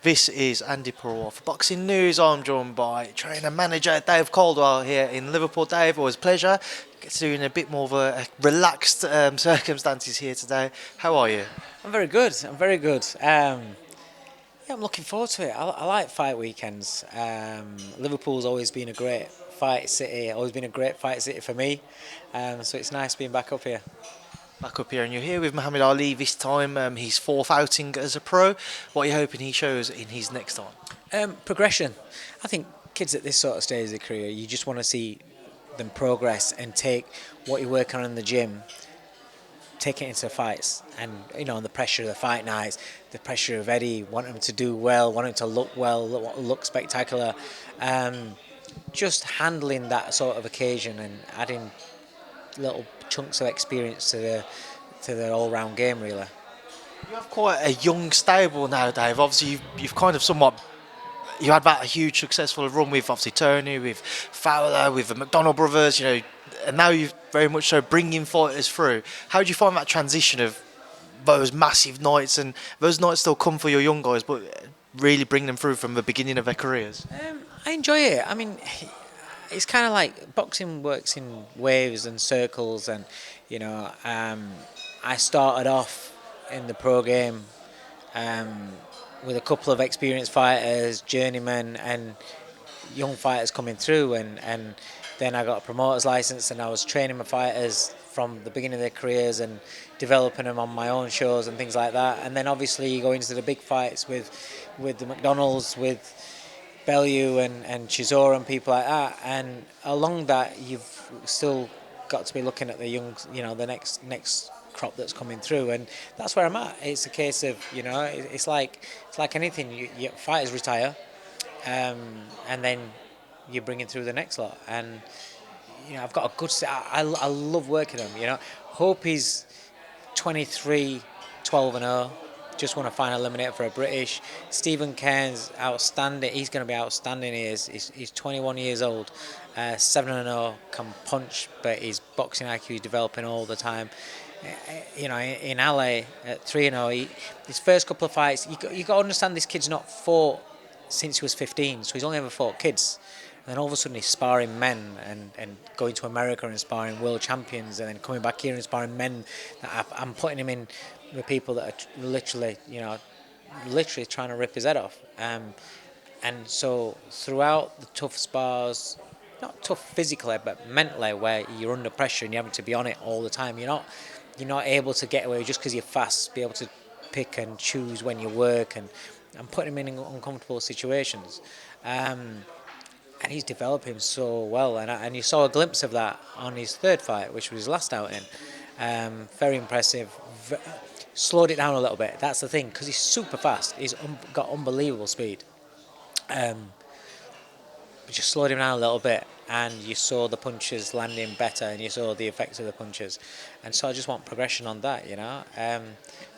This is Andi Purewal for Boxing News. I'm joined by trainer manager Dave Coldwell here in Liverpool. Dave, always a pleasure. Get to do in a bit more of a relaxed circumstances here today. How are you? I'm very good. I'm very good. Yeah, I'm looking forward to it. I like fight weekends. Liverpool's always been a great fight city. Always been a great fight city for me. So it's nice being back up here. Back up here, and you're here with Muhammad Ali this time. His fourth outing as a pro. What are you hoping he shows in his next time? Progression. I think kids at this sort of stage of their career, you just want to see them progress and take what you're working on in the gym, take it into fights, and the pressure of the fight nights, the pressure of Eddie wanting him to do well, wanting him to look well, look spectacular, just handling that sort of occasion and adding little chunks of experience to the all-round game, really. You have quite a young stable now, Dave. Obviously, you've kind of somewhat you had that huge successful run with obviously Tony, with Fowler, with the McDonald brothers, and now you're very much so bringing fighters through. How do you find that transition of those massive nights, and those nights still come for your young guys, but really bring them through from the beginning of their careers? I enjoy it. I mean, it's kind of like boxing works in waves and circles, and I started off in the pro game with a couple of experienced fighters, journeymen, and young fighters coming through, and then I got a promoter's license, and I was training my fighters from the beginning of their careers and developing them on my own shows and things like that. And then obviously you go into the big fights with the McDonalds, with Bellew and Chisora and people like that, and along that you've still got to be looking at the young, the next crop that's coming through, and that's where I'm at. It's a case of it's like anything. You fighters retire, and then you're bringing through the next lot, and I've got a good set. I love working them. Hopey's 23, 12-0. Just won a final eliminator for a British. Stephen Cairns, outstanding. He's going to be outstanding. He's 21 years old, 7-0, can punch, but his boxing IQ is developing all the time. In LA at 3-0, his first couple of fights, you got to understand this kid's not fought since he was 15, so he's only ever fought kids. And then all of a sudden he's sparring men and going to America and sparring world champions, and then coming back here and sparring men. I'm putting him in with people that are literally trying to rip his head off. And so throughout the tough spars, not tough physically, but mentally, where you're under pressure and you're having to be on it all the time, you're not able to get away just because you're fast, be able to pick and choose when you work, and putting him in uncomfortable situations. And he's developing so well, and you saw a glimpse of that on his third fight, which was his last outing. Very impressive. Slowed it down a little bit. That's the thing, because he's super fast. He's got unbelievable speed. But just slowed him down a little bit, and you saw the punches landing better, and you saw the effects of the punches. And so I just want progression on that,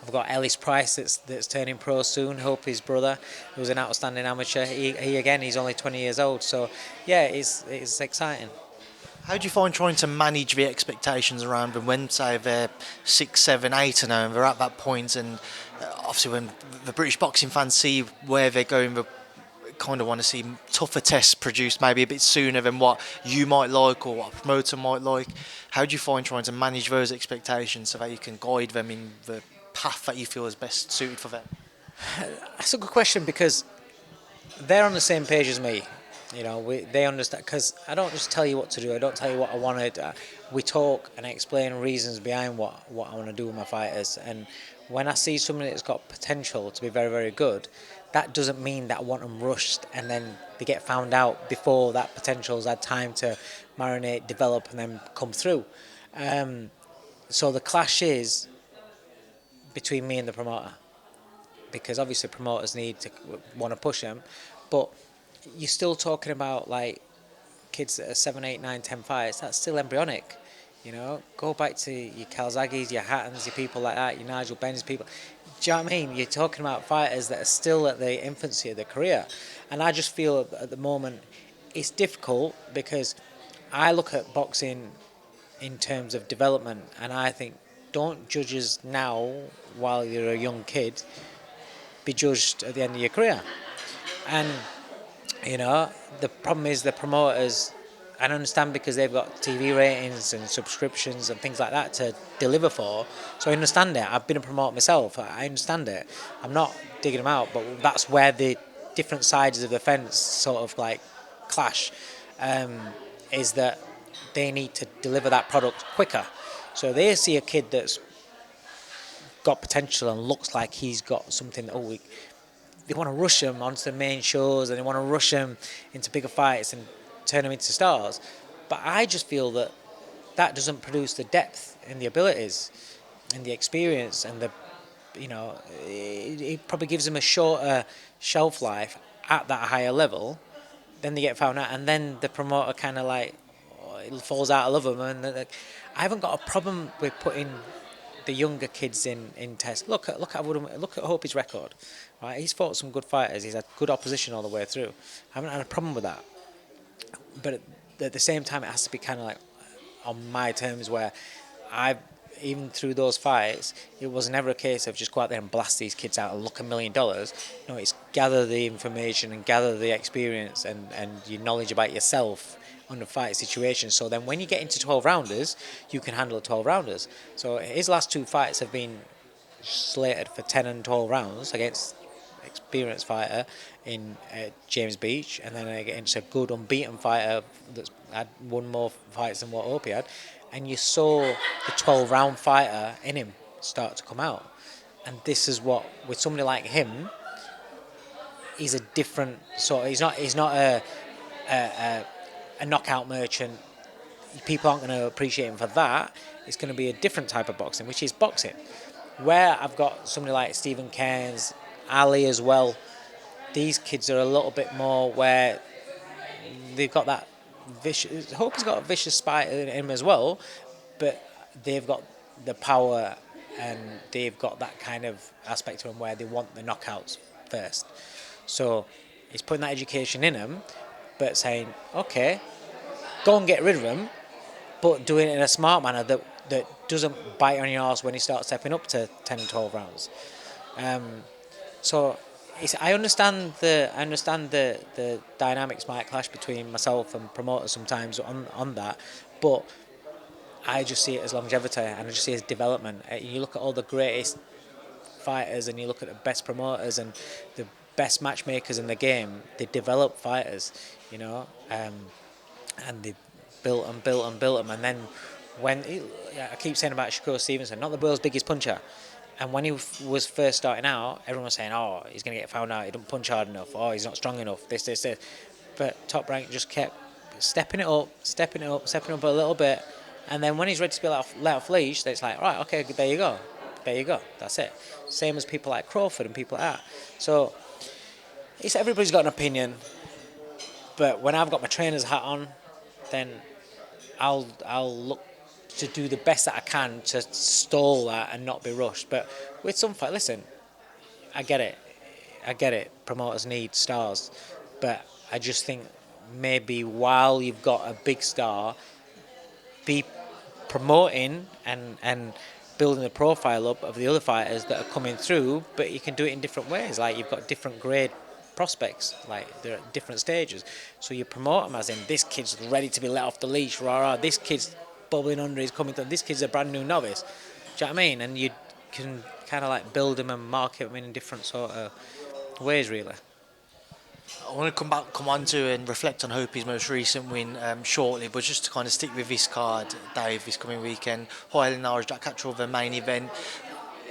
I've got Ellis Price that's turning pro soon, Hope, his brother, who's an outstanding amateur. He again, he's only 20 years old, so yeah, it's exciting. How do you find trying to manage the expectations around them when, say, they're 6, 7, 8 and they're at that point, and obviously when the British boxing fans see where they're going, they kind of want to see tougher tests produced maybe a bit sooner than what you might like or what a promoter might like. How do you find trying to manage those expectations so that you can guide them in the path that you feel is best suited for them? That's a good question, because they're on the same page as me. They understand, because I don't just tell you what to do. I don't tell you what I want to. We talk and explain reasons behind what I want to do with my fighters. And when I see somebody that's got potential to be very, very good, that doesn't mean that I want them rushed and then they get found out before that potential's had time to marinate, develop, and then come through. So the clash is between me and the promoter, because obviously promoters want to push them, but you're still talking about like kids that are 7, 8, 9, 10 fights. That's still embryonic. Go back to your Calzaghes, your Hattons, your people like that, your Nigel Benns, people. Do you know what I mean? You're talking about fighters that are still at the infancy of their career. And I just feel at the moment it's difficult, because I look at boxing in terms of development, and I think, don't judge us now while you're a young kid. be judged at the end of your career. And, you know, the problem is the promoters, I don't understand, because they've got TV ratings and subscriptions and things like that to deliver for. So I understand it. I've been a promoter myself. I understand it. I'm not digging them out, but that's where the different sides of the fence sort of like clash, is that they need to deliver that product quicker. So they see a kid that's got potential and looks like he's got something, they want to rush him onto the main shows and they want to rush him into bigger fights and turn him into stars. But I just feel that that doesn't produce the depth and the abilities and the experience and the, you know, it probably gives them a shorter shelf life at that higher level. Then they get found out, and then the promoter kind of like, it falls out of love them. And I haven't got a problem with putting the younger kids in test. Look at Hopey's record, right? He's fought some good fighters. He's had good opposition all the way through. I haven't had a problem with that. But at the same time, it has to be kind of like on my terms, where even through those fights, it was never a case of just go out there and blast these kids out and look $1 million. No, it's gather the information and gather the experience and your knowledge about yourself on the fight situation. So then when you get into 12 rounders, you can handle the 12 rounders. So his last 2 fights have been slated for 10 and 12 rounds against experienced fighter in James Beach, and then against a good unbeaten fighter that's had won more fights than what Hopey had. And you saw the 12 round fighter in him start to come out. And this is what, with somebody like him, he's a different sort of, he's not a knockout merchant. People aren't going to appreciate him for that. It's going to be a different type of boxing, which is boxing. Where I've got somebody like Stephen Cairns, Ali as well, these kids are a little bit more where they've got that vicious, Hopey's got a vicious spite in him as well, but they've got the power and they've got that kind of aspect to them where they want the knockouts first. So it's putting that education in them, but saying, okay, go and get rid of him, but doing it in a smart manner that doesn't bite on your arse when you start stepping up to 10 and 12 rounds. So I understand the dynamics might clash between myself and promoters sometimes on that, but I just see it as longevity and I just see it as development. You look at all the greatest fighters and you look at the best promoters and the best matchmakers in the game, they develop fighters, you know, and they built them, and then when I keep saying about Shakur Stevenson, not the world's biggest puncher, and when he was first starting out, everyone was saying, oh, he's going to get found out, he doesn't punch hard enough, oh, he's not strong enough, this. But Top Rank just kept stepping it up a little bit, and then when he's ready to be let off leash, it's like, right, okay, there you go, that's it. Same as people like Crawford and people like that. So everybody's got an opinion, but when I've got my trainer's hat on, then I'll look to do the best that I can to stall that and not be rushed. But with some fight, listen, I get it. Promoters need stars, but I just think maybe while you've got a big star, be promoting and building the profile up of the other fighters that are coming through, but you can do it in different ways. Like you've got different grade prospects, like they're at different stages. So you promote them as in, this kid's ready to be let off the leash, rah, this kid's bubbling under, he's coming through, this kid's a brand new novice. Do you know what I mean? And you can kind of like build them and market them in different sort of ways, really. I want to come on to and reflect on Hopey's most recent win shortly, but just to kind of stick with this card, Dave, this coming weekend, Haney-Prograis, Jack Catterall, the main event.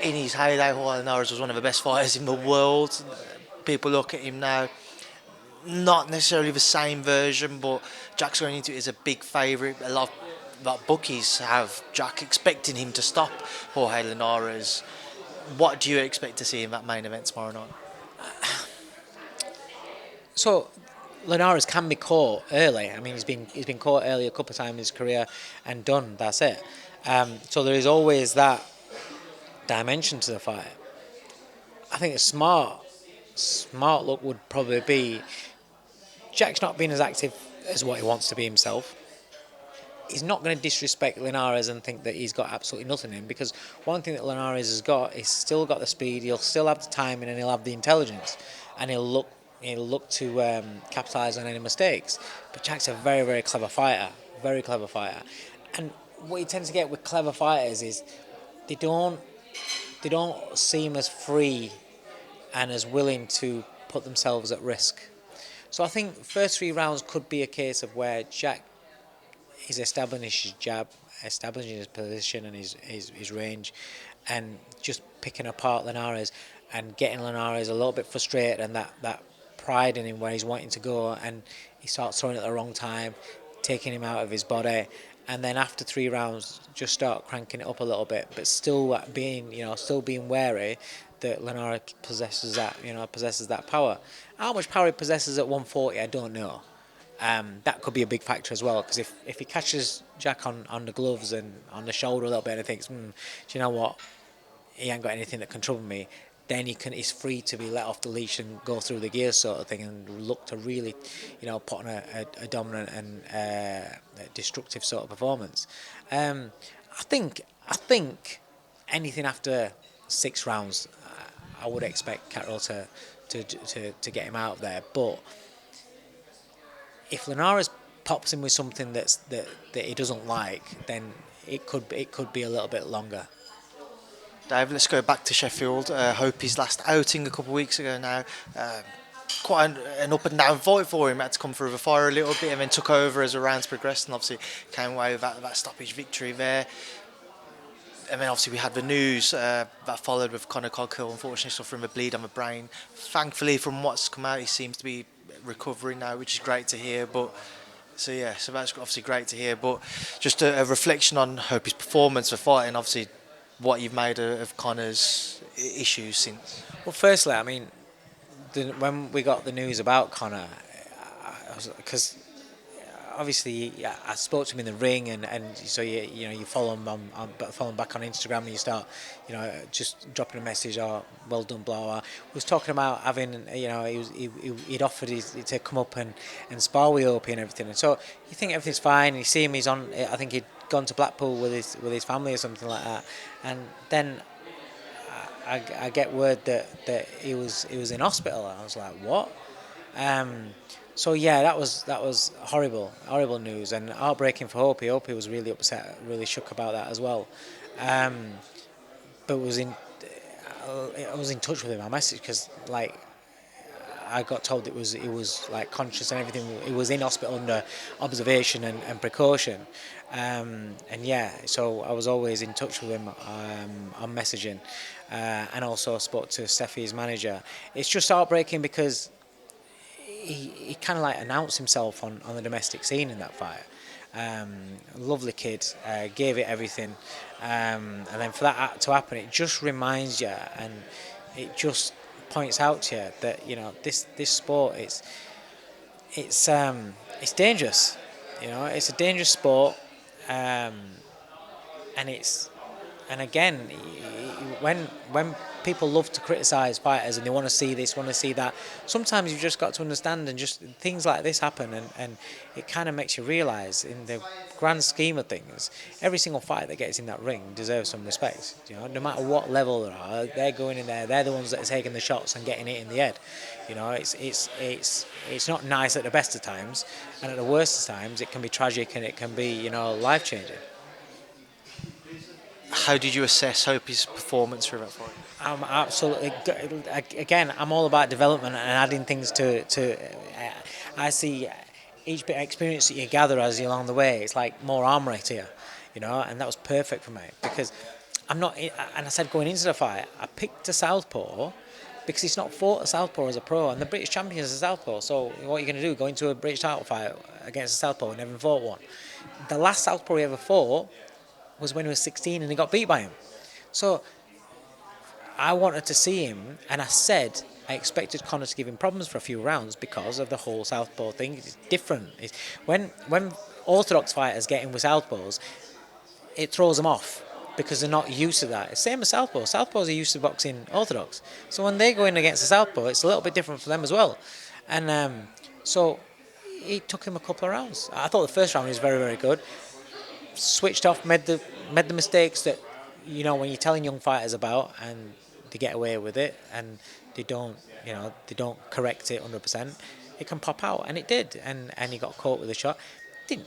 In his heyday, Haney-Prograis was one of the best fighters in the world. People look at him now, not necessarily the same version, but Jack's going into it as a big favourite. A lot of bookies have Jack expecting him to stop Haney-Prograis. What do you expect to see in that main event tomorrow night? So Linares can be caught early. I mean, he's been caught early a couple of times in his career and done. That's it. So there is always that dimension to the fight. I think a smart look would probably be, Jack's not been as active as what he wants to be himself. he's not going to disrespect Linares and think that he's got absolutely nothing in, because one thing that Linares has got, he's still got the speed, he'll still have the timing, and he'll have the intelligence, and he'll look to capitalise on any mistakes. But Jack's a very, very clever fighter, and what you tend to get with clever fighters is they don't seem as free and as willing to put themselves at risk. So I think first 3 rounds could be a case of where Jack is establishing his jab, establishing his position and his range, and just picking apart Linares and getting Linares a little bit frustrated, and that pride in him where he's wanting to go, and he starts throwing at the wrong time, taking him out of his body. And then after 3 rounds, just start cranking it up a little bit, but still being wary that Linares possesses that power. How much power he possesses at 140, I don't know. That could be a big factor as well, because if he catches Jack on the gloves and on the shoulder a little bit, and he thinks, do you know what, he ain't got anything that can trouble me, then he's free to be let off the leash and go through the gears sort of thing, and look to really, put on a dominant and destructive sort of performance. I think anything after 6 rounds, I would expect Catterall to get him out of there. But if Linares pops him with something that he doesn't like, then it could be a little bit longer. Dave, let's go back to Sheffield. Hopey's last outing a couple of weeks ago now. Quite an up and down fight for him. Had to come through the fire a little bit and then took over as the rounds progressed, and obviously came away with that stoppage victory there. And then obviously we had the news that followed with Coghill unfortunately suffering a bleed on the brain. Thankfully, from what's come out, he seems to be recovering now, which is great to hear. But so that's obviously great to hear. But just a reflection on Hopey's performance for fighting, obviously what you've made of Connor's issues since. Well, firstly, I mean, when we got the news about Connor, because obviously I spoke to him in the ring, and so you follow him follow him back on Instagram, and you start just dropping a message, or well done, blah blah. He was talking about having he'd offered to come up and spar with Hopey and everything, and so you think everything's fine, and you see him, he's on, I think he'd gone to Blackpool with his family or something like that, and then I get word that he was in hospital, and I was like, what? So yeah, that was horrible news, and heartbreaking for Hopey. Hopey was really upset, really shook about that as well. But I was in touch with him. I messaged, because I got told he was like conscious and everything. He was in hospital under observation and precaution. And yeah, so I was always in touch with him on messaging, and also spoke to Steffi's manager. It's just heartbreaking because he kind of announced himself on the domestic scene in that fight. Lovely kid, gave it everything, and then for that to happen, it just reminds you, and it just points out to you that this sport it's dangerous. It's a dangerous sport, and again, when people love to criticise fighters and they want to see this, want to see that, sometimes you've just got to understand, and just things like this happen, and it kind of makes you realise, in the grand scheme of things, every single fighter that gets in that ring deserves some respect. No matter what level they are, they're going in there, they're the ones that are taking the shots and getting it in the head. It's not nice at the best of times, and at the worst of times it can be tragic, and it can be life changing. How did you assess Hopey's performance through that fight? I'm absolutely, again, I'm all about development and adding things to I see each bit of experience that you gather as you along the way, it's like more armoury to you, and that was perfect for me, because I'm not, and I said going into the fight, I picked a southpaw because he's not fought a southpaw as a pro, and the British champion is a southpaw, so what are you going to do, go into a British title fight against a southpaw and never fought one? The last southpaw he ever fought was when he was 16 and he got beat by him. So I wanted to see him, and I said I expected Connor to give him problems for a few rounds because of the whole southpaw thing. It's different. When orthodox fighters get in with southpaws, it throws them off because they're not used to that. It's the same as southpaws. Southpaws are used to boxing orthodox. So when they go in against a southpaw, it's a little bit different for them as well. And so it took him a couple of rounds. I thought the first round was very, very good. switched off, made the mistakes that, you know, when you're telling young fighters about, and they get away with it, and they don't correct it 100%. It can pop out, and it did, and he got caught with a shot. Didn't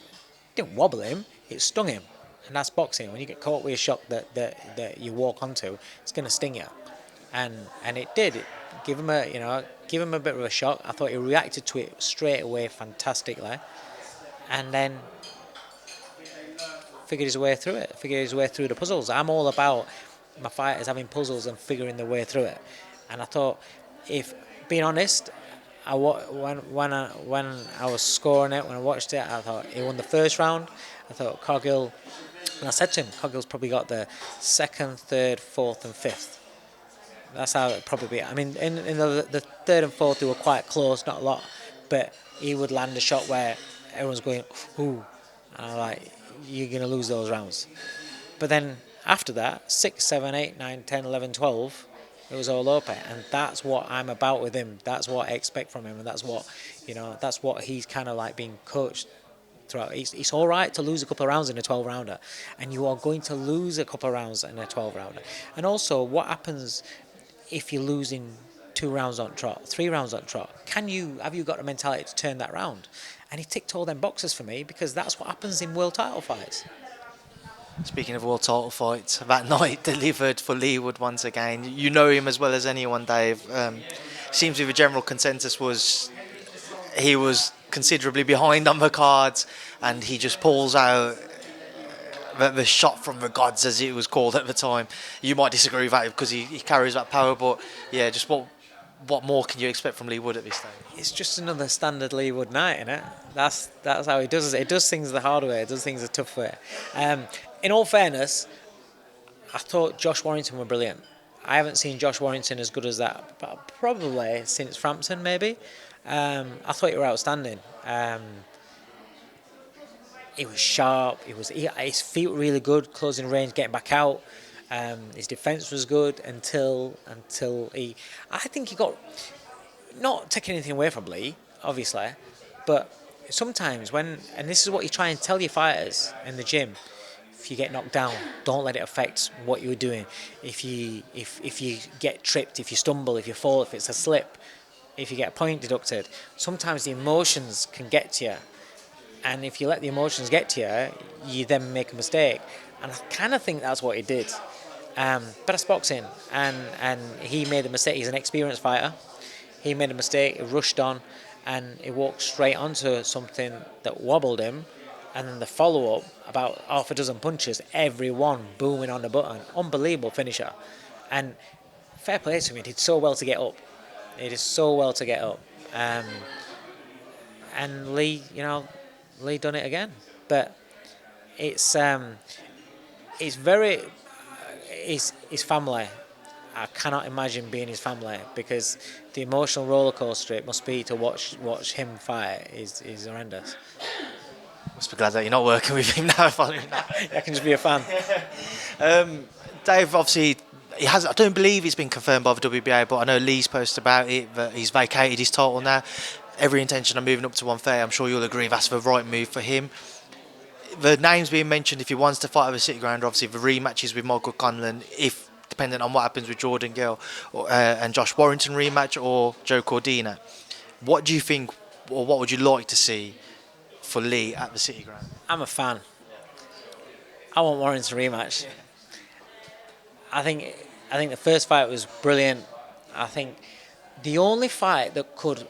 wobble him, it stung him, and that's boxing. When you get caught with a shot that you walk onto, it's going to sting you, and it did. Give him a bit of a shock. I thought he reacted to it straight away fantastically, and then figured his way through the puzzles. I'm all about my fighters having puzzles and figuring their way through it. And I thought, if being honest, when I was scoring it, when I watched it, I thought he won the first round. I thought Coghill, and I said to him, Coghill's probably got the second, third, fourth, and fifth. That's how it probably be. I mean, in the third and fourth, they were quite close, not a lot, but he would land a shot where everyone's going, ooh, and I'm like, you're going to lose those rounds. But then after that, 6, 7, 8, 9, 10, 11, 12, it was all open, and that's what I'm about with him. That's what I expect from him, and that's what he's kind of like being coached throughout. It's all right to lose a couple of rounds in a 12-rounder, and you are going to lose a couple of rounds in a 12-rounder. And also, what happens if you're losing 2 rounds on trot, 3 rounds on trot? Have you got the mentality to turn that round? And he ticked all them boxes for me, because that's what happens in world title fights. Speaking of world title fights, that night delivered for Leigh Wood once again. You know him as well as anyone, Dave. Seems to be the general consensus was he was considerably behind on the cards, and he just pulls out the shot from the gods, as it was called at the time. You might disagree with that because he carries that power, but yeah, just what more can you expect from Leigh Wood at this stage? It's just another standard Leigh Wood night, innit? That's how he does it. It does things the hard way. It does things the tough way. In all fairness, I thought Josh Warrington were brilliant. I haven't seen Josh Warrington as good as that, probably since Frampton, maybe. I thought he were outstanding. He was sharp. His feet were really good, closing range, getting back out. His defence was good until he... I think he got... Not taking anything away from Leigh, obviously, but sometimes when... And this is what you try and tell your fighters in the gym. If you get knocked down, don't let it affect what you're doing. If you get tripped, if you stumble, if you fall, if it's a slip, if you get a point deducted, sometimes the emotions can get to you. And if you let the emotions get to you, you then make a mistake. And I kind of think that's what he did. But that's boxing, and he made a mistake. He's an experienced fighter. He made a mistake, he rushed on, and he walked straight onto something that wobbled him. And then the follow-up, about half a dozen punches, everyone booming on the button. Unbelievable finisher. And fair play to him, he did so well to get up. And Leigh done it again. But it's very... His family. I cannot imagine being his family, because the emotional roller coaster it must be to watch him fight is horrendous. Must be glad that you're not working with him now. Following that. I can just be a fan. Dave, obviously, I don't believe it's been confirmed by the WBA, but I know Leigh's posted about it, that he's vacated his title now. Every intention of moving up to 130, I'm sure you'll agree that's the right move for him. The names being mentioned, if he wants to fight over City Ground, obviously the rematches with Michael Conlan, if depending on what happens with Jordan Gill and Josh Warrington rematch, or Joe Cordina. What do you think, or what would you like to see for Leigh at the City Ground? I'm a fan. I want Warrington rematch. I think the first fight was brilliant. I think the only fight that could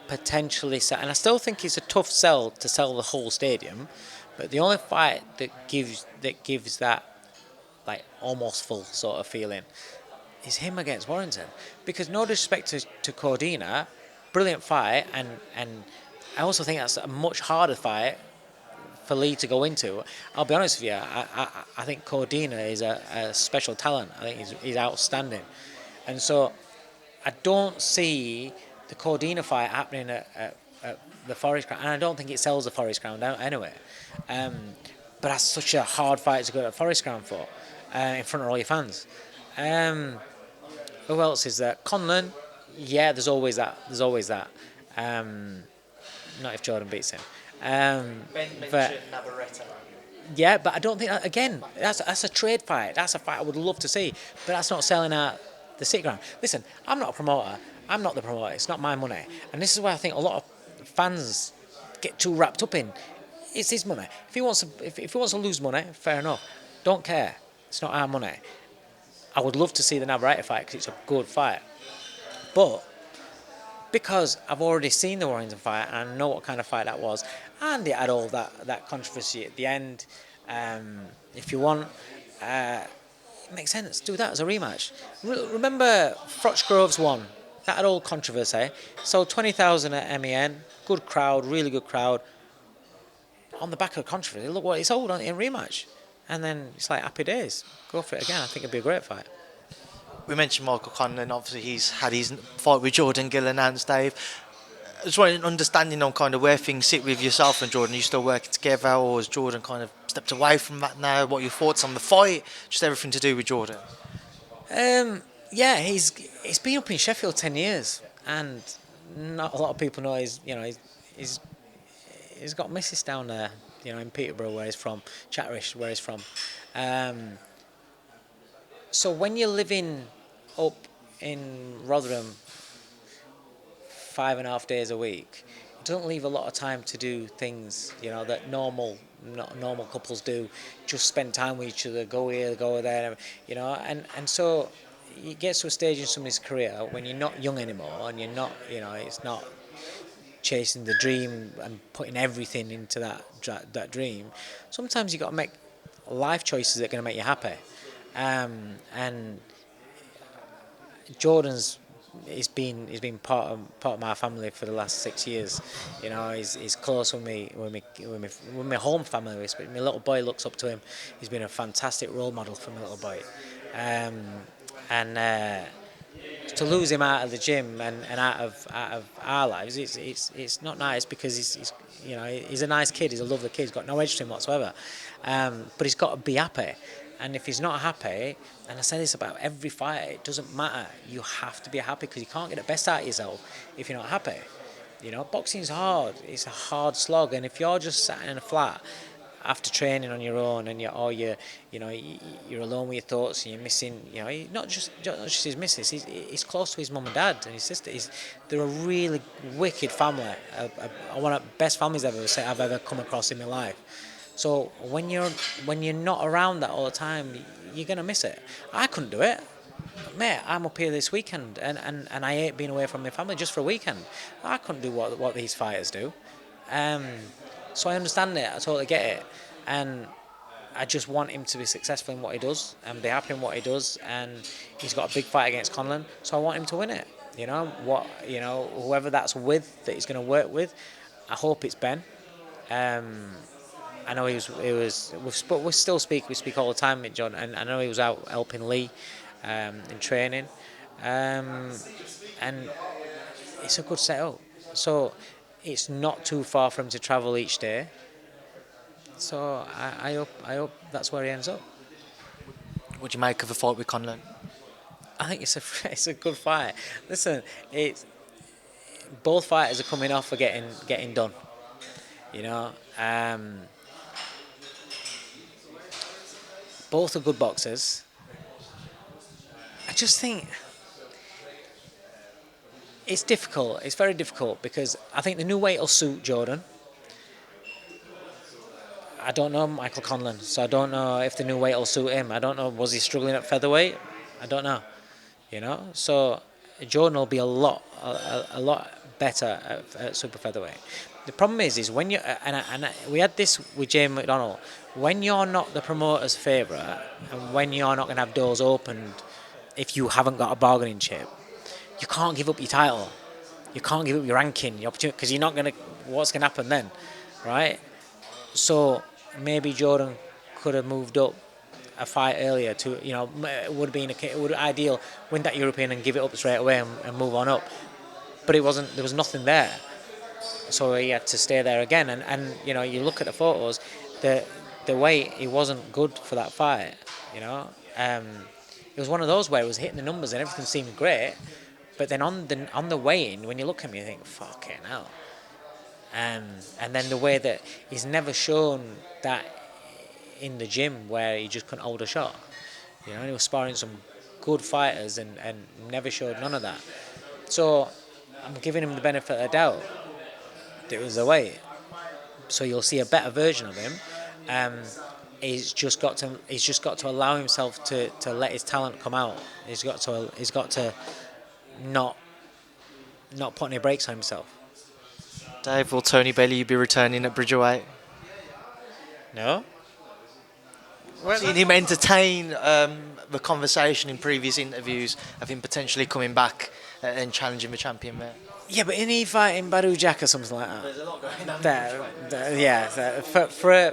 potentially sell, and I still think it's a tough sell to sell the whole stadium, but the only fight that gives that like almost full sort of feeling is him against Warrington. Because no disrespect to Cordina, brilliant fight, and I also think that's a much harder fight for Leigh to go into. I'll be honest with you, I think Cordina is a special talent. I think he's outstanding. And so I don't see the Cordina fight happening at the Forest Ground, and I don't think it sells the Forest Ground out anyway. But that's such a hard fight to go to Forest Ground for, in front of all your fans. Who else is there? Conlan, yeah, there's always that. Not if Jordan beats him. But Yeah, but I don't think again. That's a trade fight. That's a fight I would love to see, but that's not selling out the city ground. Listen, I'm not a promoter. I'm not the promoter. It's not my money, and this is why I think a lot of fans get too wrapped up in. It's his money. If he wants to, if he wants to lose money, fair enough. Don't care. It's not our money. I would love to see the Navarrete fight because it's a good fight, but because I've already seen the Warrington fight and I know what kind of fight that was, and it had all that controversy at the end. If you want, it makes sense. Do that as a rematch. Remember Froch Groves won. That had all controversy. So 20,000 at MEN, good crowd, really good crowd. On the back of the controversy, look what it's sold on in rematch. And then it's like happy days. Go for it again. I think it'd be a great fight. We mentioned Michael Conlan. Obviously, he's had his fight with Jordan Gill announced, Dave. I just want an understanding on kind of where things sit with yourself and Jordan. Are you still working together, or has Jordan kind of stepped away from that now? What are your thoughts on the fight? Just everything to do with Jordan. Yeah, he's been up in Sheffield 10 years, and not a lot of people know he's got missus down there, in Peterborough where he's from, Chatterish where he's from. So when you're living up in Rotherham 5.5 days a week, it doesn't leave a lot of time to do things that normal couples do. Just spend time with each other, go here, go there, and so it gets to a stage in somebody's career when you're not young anymore and you're not, it's not chasing the dream and putting everything into that dream. Sometimes you got to make life choices that are going to make you happy. And Jordan's he's been part of my family for the last 6 years. He's close with my home family. My little boy looks up to him. He's been a fantastic role model for my little boy. To lose him out of the gym and out of our lives, it's not nice because he's a nice kid. He's a lovely kid. He's got no edge to him whatsoever. But he's got to be happy. And if he's not happy, and I say this about every fight, it doesn't matter. You have to be happy because you can't get the best out of yourself if you're not happy. Boxing's hard. It's a hard slog. And if you're just sat in a flat after training on your own and you're alone with your thoughts and you're missing, not just his missus, he's close to his mum and dad and his sister. They're a really wicked family. One of the best families I've ever come across in my life. So when you're not around that all the time, you're gonna miss it. I couldn't do it, mate. I'm up here this weekend, and I hate being away from my family just for a weekend. I couldn't do what these fighters do. So I understand it. I totally get it, and I just want him to be successful in what he does and be happy in what he does. And he's got a big fight against Conlan, so I want him to win it. Whoever that's with that he's going to work with, I hope it's Ben. I know we still speak all the time with John, and I know he was out helping Leigh in training, and it's a good setup. So it's not too far for him to travel each day. So I hope that's where he ends up. What do you make of the fight with Conlan? I think it's a good fight. Listen, both fighters are coming off for getting done. Both are good boxers. I just think it's difficult. It's very difficult because I think the new weight will suit Jordan. I don't know Michael Conlan, so I don't know if the new weight will suit him. I don't know, was he struggling at featherweight? I don't know. So Jordan will be a lot better at super featherweight. The problem is when you and we had this with James McDonald. When you're not the promoter's favourite, and when you're not going to have doors opened, if you haven't got a bargaining chip, you can't give up your title. You can't give up your ranking, your opportunity, because you're not going to. What's going to happen then, right? So maybe Jordan could have moved up a fight earlier to, it would have ideal, win that European and give it up straight away and move on up. But it wasn't. There was nothing there. So he had to stay there again, and you look at the photos, the weight, he wasn't good for that fight. It was one of those where it was hitting the numbers and everything seemed great, but then on the weigh-in, when you look at me, you think, fucking hell. And then the way that he's never shown that in the gym where he just couldn't hold a shot. You know, he was sparring some good fighters and never showed none of that. So I'm giving him the benefit of the doubt that it was the weight. So you'll see a better version of him. He's just got to allow himself to let his talent come out. He's got to not put any brakes on himself. Dave, will Tony Bellew be returning at Bridgerweight? No. Seen him entertain the conversation in previous interviews of him potentially coming back and challenging the champion there. Yeah, but isn't he fighting Badou Jack or something like that? There's a lot going on.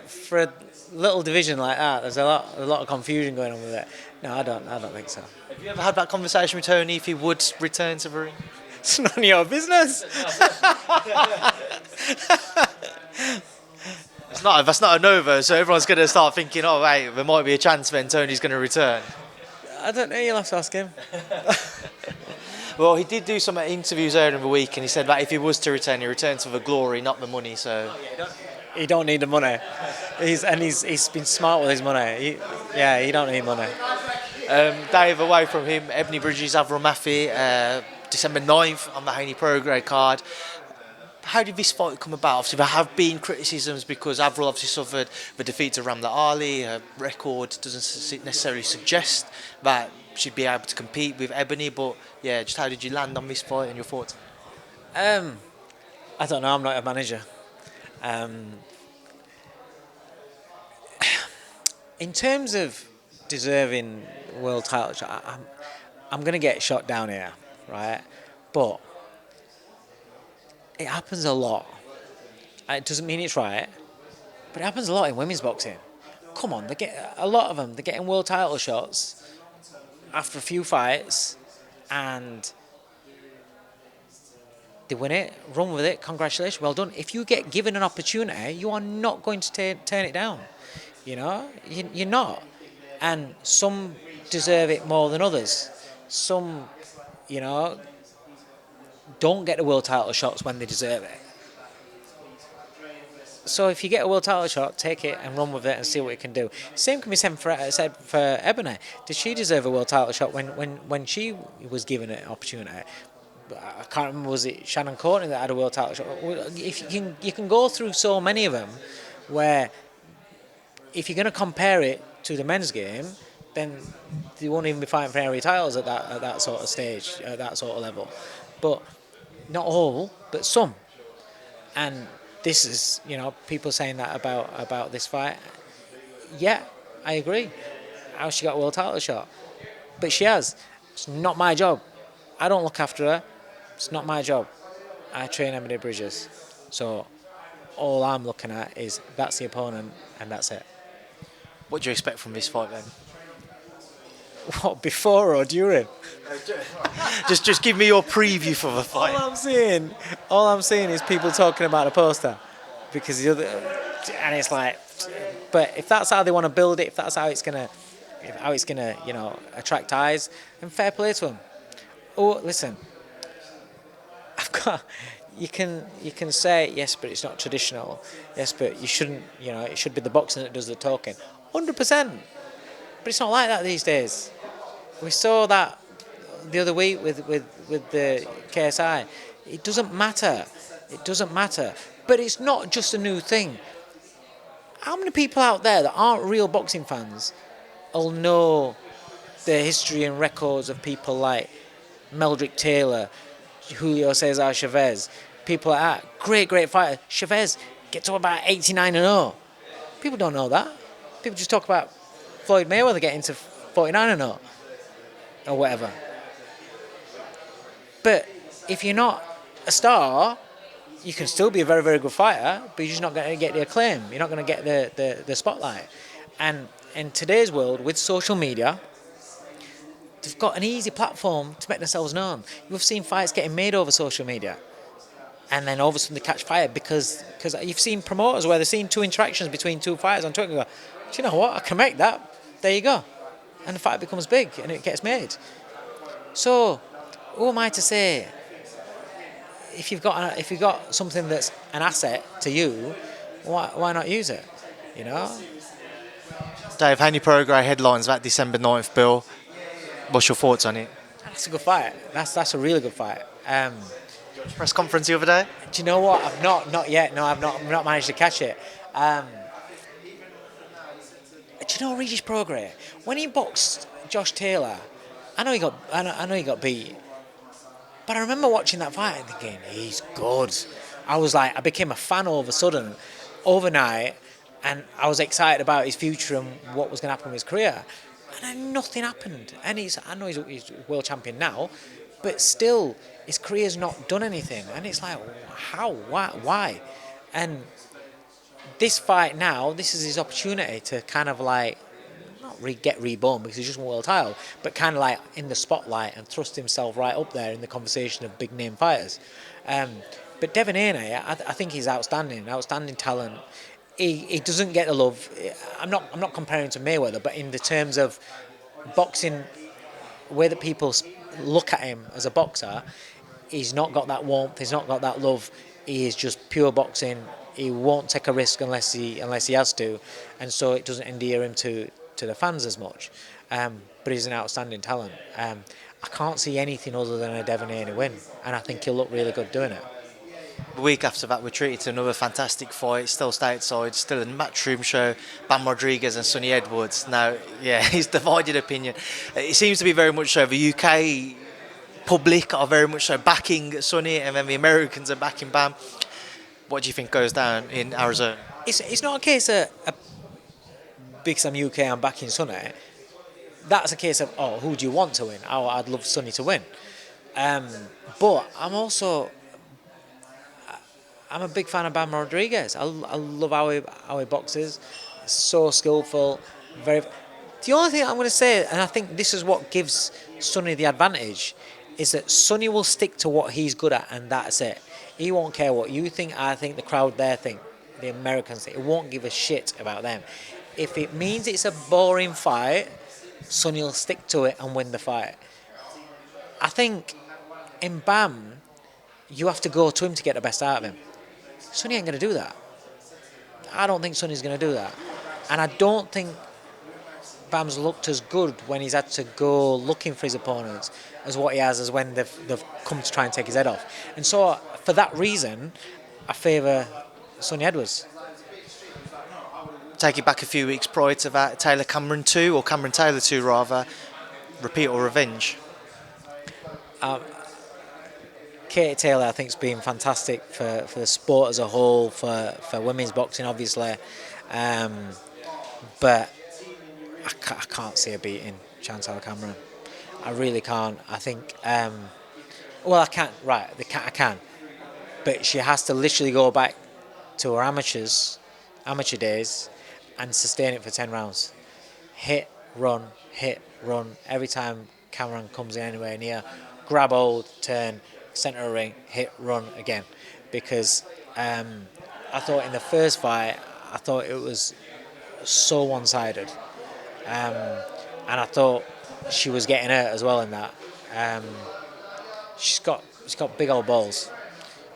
For a little division like that, there's a lot of confusion going on with it. No, I don't think so. Have you ever had that conversation with Tony if he would return to the ring? It's none of your business. That's not a no, so everyone's going to start thinking, oh wait, there might be a chance then Tony's going to return. I don't know, you'll have to ask him. Well, he did do some interviews earlier in the week, and he said that if he was to return, he returned for the glory, not the money. So he don't need the money. He's been smart with his money. He don't need money. Dave, away from him, Ebony Bridges, Avril Mathie, December 9th on the Haney-Prograis card. How did this fight come about? Obviously, there have been criticisms because Avril obviously suffered the defeat to Ramla Ali. Her record doesn't necessarily suggest that she'd be able to compete with Ebony, but yeah, just how did you land on this fight and your thoughts? I don't know, I'm not a manager. In terms of deserving world title shot, I'm going to get shot down here, right? But it happens a lot. It doesn't mean it's right, but it happens a lot in women's boxing. Come on, a lot of them, they're getting world title shots after a few fights, and they win it, run with it, congratulations, well done. If you get given an opportunity, you are not going to turn it down. You know, you're not. And some deserve it more than others. Some, you know, don't get the world title shots when they deserve it. So if you get a world title shot, take it and run with it and see what you can do. Same can be said for Ebony. Did she deserve a world title shot when she was given an opportunity? I can't remember, was it Shannon Courtney that had a world title shot? If you can go through so many of them, where if you're going to compare it to the men's game, then they won't even be fighting for area titles at that sort of stage, at that sort of level. But not all, but some. And this is, you know, people saying that about this fight. Yeah, I agree. How she got a world title shot, but she has. It's not my job. I don't look after her. It's not my job. I train Ebony Bridges. So all I'm looking at is that's the opponent and that's it. What do you expect from this fight then? What, before or during? just give me your preview for the fight. All I'm seeing is people talking about the poster, because and it's like, but if that's how they want to build it, if that's how it's gonna, you know, attract eyes, then fair play to them. Oh, listen, you can say yes, but it's not traditional. Yes, but you shouldn't. You know, it should be the boxing that does the talking. 100%. But it's not like that these days. We saw that the other week with the KSI. It doesn't matter. It doesn't matter. But it's not just a new thing. How many people out there that aren't real boxing fans will know the history and records of people like Meldrick Taylor, Julio Cesar Chavez, people like that? Great fighter. Chavez gets up about 89-0. People don't know that. People just talk about Floyd Mayweather getting to 49-0 or whatever. But if you're not a star, you can still be a very, very good fighter, but you're just not going to get the acclaim. You're not going to get the spotlight. And in today's world, with social media, they've got an easy platform to make themselves known. You've seen fights getting made over social media, and then all of a sudden they catch fire because you've seen promoters where they've seen two interactions between two fighters on Twitter and go, do you know what, I can make that. There you go. And the fight becomes big and it gets made. So, who am I to say, if you've got something that's an asset to you, why not use it? You know? Dave, Haney-Prograis headlines that December 9th, Bill. What's your thoughts on it? That's a good fight. That's a really good fight. Press conference the other day? Do you know what? I've not yet. No, I've not managed to catch it. Do you know Regis Prograis? When he boxed Josh Taylor, I know he got beat, but I remember watching that fight and thinking he's good. I became a fan all of a sudden, overnight, and I was excited about his future and what was going to happen with his career. And then nothing happened. And I know he's world champion now, but still his career's not done anything. And it's like, how? Why? And this fight now, this is his opportunity to kind of like get reborn because he's just won world title, but kind of like in the spotlight and thrust himself right up there in the conversation of big name fighters. But Devin Haney, I think he's outstanding talent. He doesn't get the love. I'm not comparing him to Mayweather, but in the terms of boxing, the way that people look at him as a boxer, he's not got that warmth. He's not got that love. He is just pure boxing. He won't take a risk unless he has to, and so it doesn't endear him to the fans as much. But he's an outstanding talent. I can't see anything other than a Devin Haney win, and I think he'll look really good doing it. The week after that, we're treated to another fantastic fight, still stateside, still a matchroom show, Bam Rodriguez and Sonny Edwards. Now, yeah, he's divided opinion. It seems to be very much so. The UK public are very much so backing Sonny, and then the Americans are backing Bam. What do you think goes down in Arizona? It's not a case of, because I'm UK, I'm backing Sonny. That's a case of, who do you want to win? I'd love Sonny to win. But I'm a big fan of Bam Rodriguez. I love how he boxes. So skillful. The only thing I'm going to say, and I think this is what gives Sonny the advantage, is that Sonny will stick to what he's good at, and that's it. He won't care what you think, I think, the crowd there think, the Americans think. He won't give a shit about them. If it means it's a boring fight, Sonny will stick to it and win the fight. I think in Bam, you have to go to him to get the best out of him. Sonny ain't going to do that. I don't think Sonny's going to do that. And I don't think Bam's looked as good when he's had to go looking for his opponents as what he has as when they've come to try and take his head off. And so, for that reason, I favour Sonny Edwards. Take it back a few weeks prior to that, Taylor Cameron 2, or Cameron Taylor 2 rather, repeat or revenge? Katie Taylor, I think, has been fantastic for the sport as a whole, for women's boxing, obviously. But I can't see her beating Chantal Cameron. I really can't. I think, I can't, right, I can. But she has to literally go back to her amateur days, and sustain it for 10 rounds. Hit, run. Every time Cameron comes in anywhere near, grab hold, turn, centre of ring, hit, run again. Because I thought in the first fight, I thought it was so one-sided. And I thought she was getting hurt as well in that. She's got big old balls.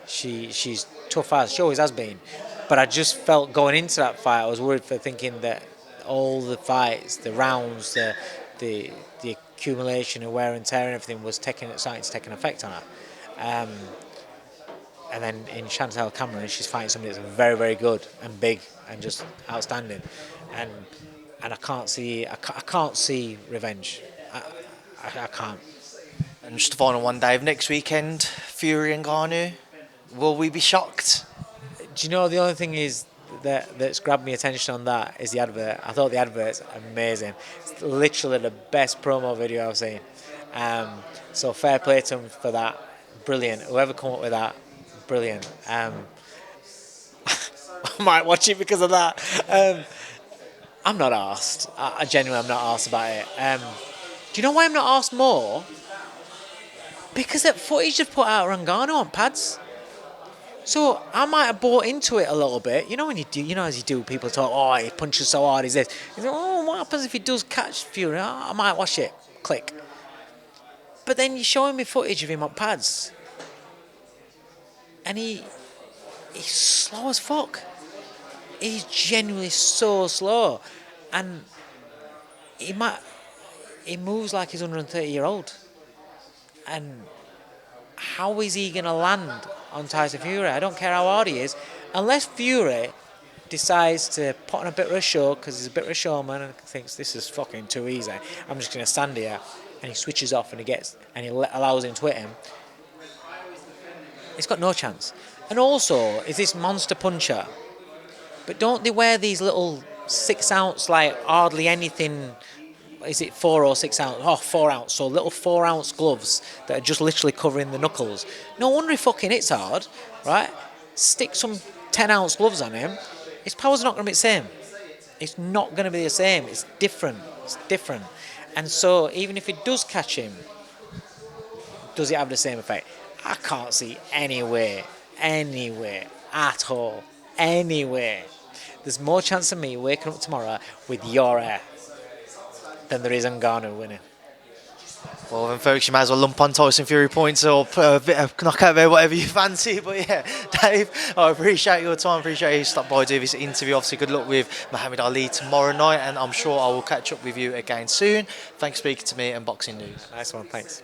She's tough as, she always has been. But I just felt going into that fight, I was worried for thinking that all the fights, the rounds, the accumulation of wear and tear and everything was starting to take an effect on her. And then in Chantal Cameron, she's fighting somebody that's very, very good and big and just outstanding. And I can't see revenge. I can't. And just the final one, Dave. Next weekend, Fury-Ngannou. Will we be shocked? Do you know, the only thing is that's grabbed me attention on that is the advert. I thought the advert's amazing. It's literally the best promo video I've seen. So fair play to them for that. Brilliant. Whoever come up with that, brilliant. I might watch it because of that. I'm not arsed. I genuinely am not arsed about it. Do you know why I'm not arsed more? Because that footage they've put out of Ngannou on pads. So I might have bought into it a little bit. You know when you do, as you do, people talk, he punches so hard, he's this. You know, what happens if he does catch Fury? I might watch it. Click. But then you're showing me footage of him on pads. And he's slow as fuck. He's genuinely so slow. And he moves like he's 130-year-old, and how is he going to land on Tyson Fury? I don't care how hard he is, unless Fury decides to put on a bit of a show because he's a bit of a showman and thinks this is fucking too easy. I'm just going to stand here, and he switches off and he allows him to hit him. He's got no chance. And also, is this monster puncher? But don't they wear these little 6 ounce, like hardly anything? Is it 4 or 6 ounce? Oh, 4 ounce. So little 4 ounce gloves that are just literally covering the knuckles. No wonder he fucking hits hard, right? Stick some 10 ounce gloves on him. His power's not going to be the same. It's not going to be the same. It's different. It's different. And so even if he does catch him, does it have the same effect? I can't see anywhere at all, anywhere. There's more chance of me waking up tomorrow with your hair than there is Ngannou winning. Well, then, folks, you might as well lump on Tyson Fury points or put a bit of knockout there, whatever you fancy. But yeah, Dave, I appreciate your time. Appreciate you stopped by to do this interview. Obviously, good luck with Muhammad Ali tomorrow night, and I'm sure I will catch up with you again soon. Thanks for speaking to me and Boxing News. Nice one, thanks.